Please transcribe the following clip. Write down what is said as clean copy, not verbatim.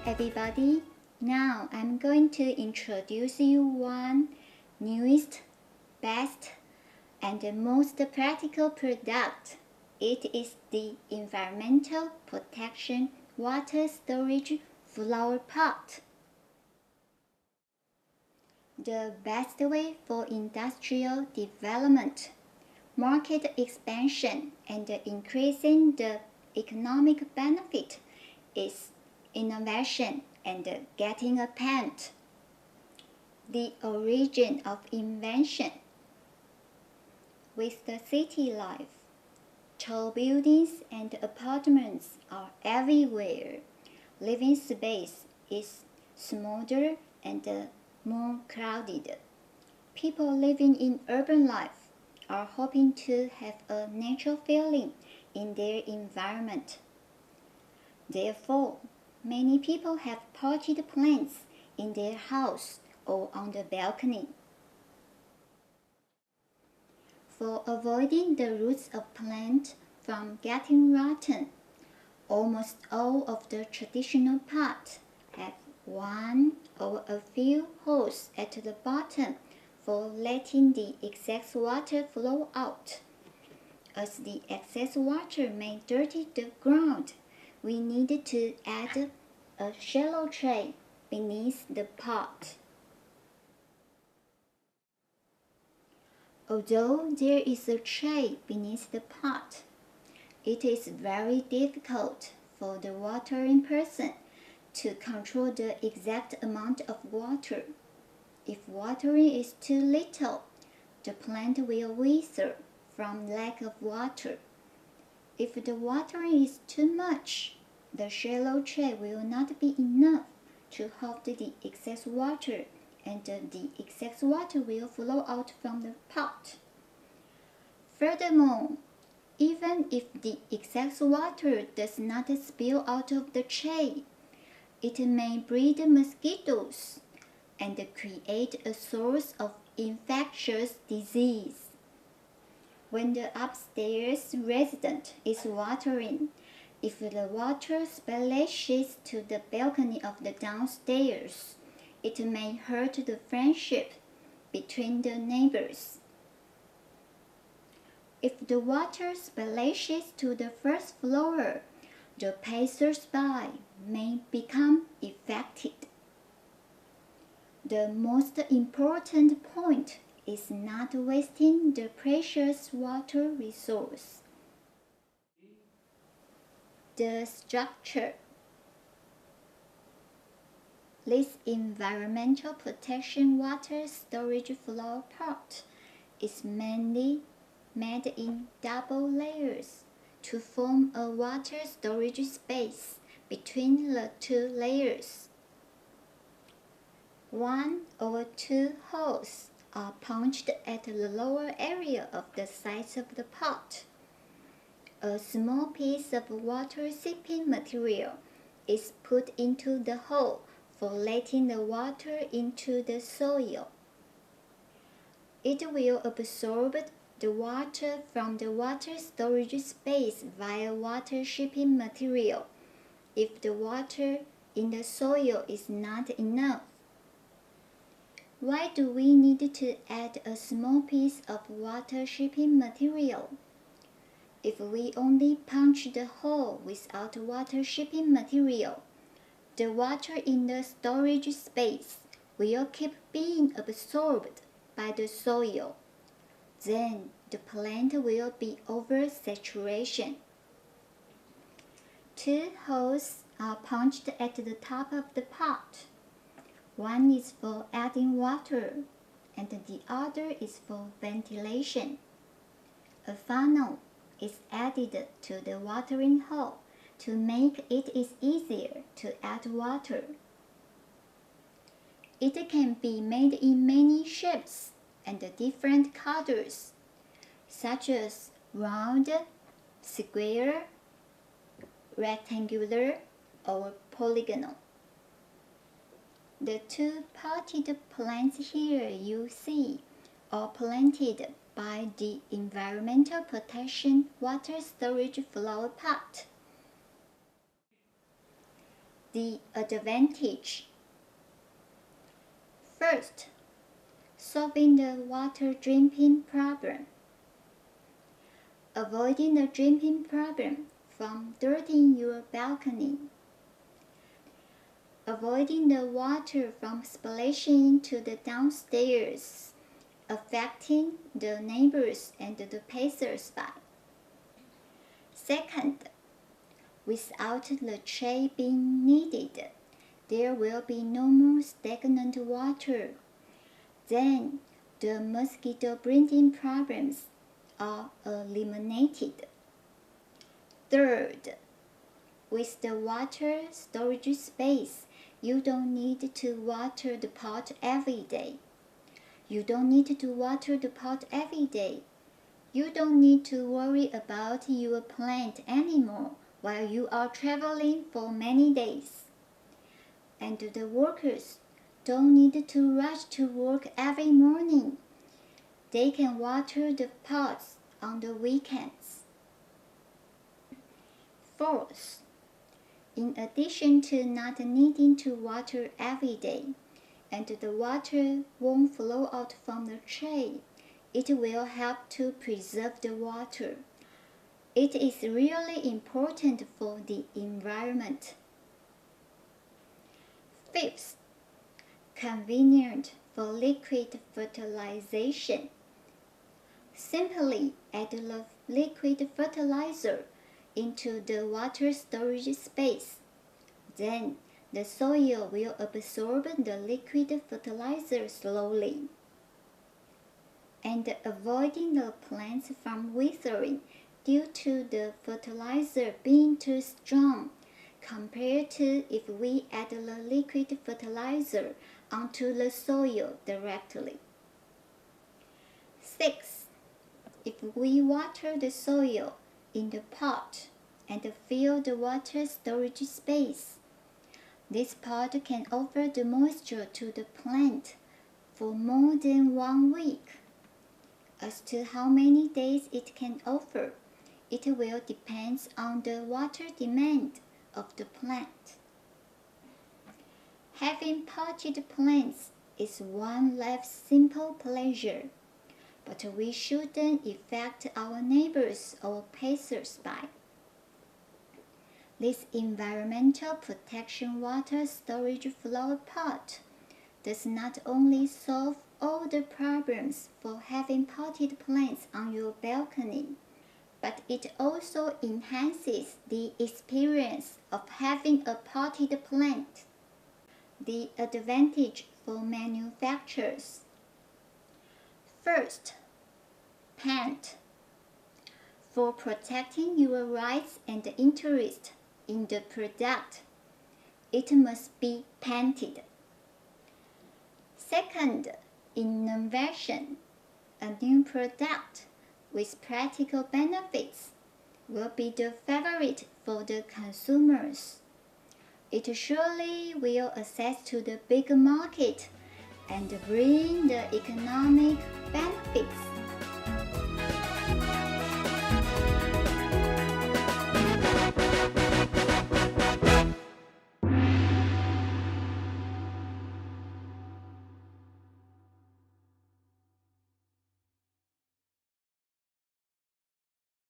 everybody. Now I'm going to introduce you one newest, best, and most practical product. It is the Environmental Protection Water Storage Flower Pot. The best way for industrial development, market expansion, and increasing the economic benefit is innovation and getting a patent. The origin of invention. With the city life, tall buildings and apartments are everywhere. Living space is smaller and more crowded. People living in urban life are hoping to have a natural feeling in their environment. Therefore, many people have potted plants in their house or on the balcony. For avoiding the roots of plants from getting rotten, almost all of the traditional pots have one or a few holes at the bottom for letting the excess water flow out. As the excess water may dirty the ground, we need to add a shallow tray beneath the pot. Although there is a tray beneath the pot, it is very difficult for the watering person to control the exact amount of water. If watering is too little, the plant will wither from lack of water. If the watering is too much, the shallow tray will not be enough to hold the excess water, and the excess water will flow out from the pot. Furthermore, even if the excess water does not spill out of the tray, it may breed mosquitoes and create a source of infectious disease. When the upstairs resident is watering, if the water splashes to the balcony of the downstairs, it may hurt the friendship between the neighbors. If the water splashes to the first floor, the passers-by may become affected. The most important point is not wasting the precious water resource. The structure. This environmental protection water storage flower pot is mainly made in double layers to form a water storage space between the two layers. One or two holes are punched at the lower area of the sides of the pot. A small piece of water-seeping material is put into the hole for letting the water into the soil. It will absorb the water from the water storage space via water-shipping material if the water in the soil is not enough. Why do we need to add a small piece of water-shipping material? If we only punch the hole without water-shipping material, the water in the storage space will keep being absorbed by the soil. Then the plant will be oversaturation. Two holes are punched at the top of the pot. One is for adding water, and the other is for ventilation. A funnel is added to the watering hole to make it easier to add water. It can be made in many shapes and different colors, such as round, square, rectangular, or polygonal. The two potted plants here you see are planted by the Environmental Protection Water Storage Flower Pot. The advantage. First, solving the water dripping problem. Avoiding the dripping problem from dirtying your balcony. Avoiding the water from splashing into the downstairs, affecting the neighbors and the passers-by. Second, without the tray being needed, there will be no more stagnant water. Then, the mosquito breeding problems are eliminated. Third, with the water storage space, you don't need to water the pot every day. You don't need to water the pot every day. You don't need to worry about your plant anymore while you are traveling for many days. And the workers don't need to rush to work every morning. They can water the pots on the weekends. Fourth, in addition to not needing to water every day, and the water won't flow out from the tray, it will help to preserve the water. It is really important for the environment. Fifth, convenient for liquid fertilization. Simply add the liquid fertilizer into the water storage space. Then the soil will absorb the liquid fertilizer slowly. And avoiding the plants from withering due to the fertilizer being too strong compared to if we add the liquid fertilizer onto the soil directly. 6. If we water the soil in the pot and fill the water storage space, this pot can offer the moisture to the plant for more than 1 week. As to how many days it can offer, it will depend on the water demand of the plant. Having potted plants is one life's simple pleasure, but we shouldn't affect our neighbors or passers-by. This environmental protection water storage flower pot does not only solve all the problems for having potted plants on your balcony, but it also enhances the experience of having a potted plant. The advantage for manufacturers. First, patent. For protecting your rights and interest in the product, it must be patented. Second, innovation. A new product with practical benefits will be the favorite for the consumers. It surely will access to the big market and bring the economic benefits.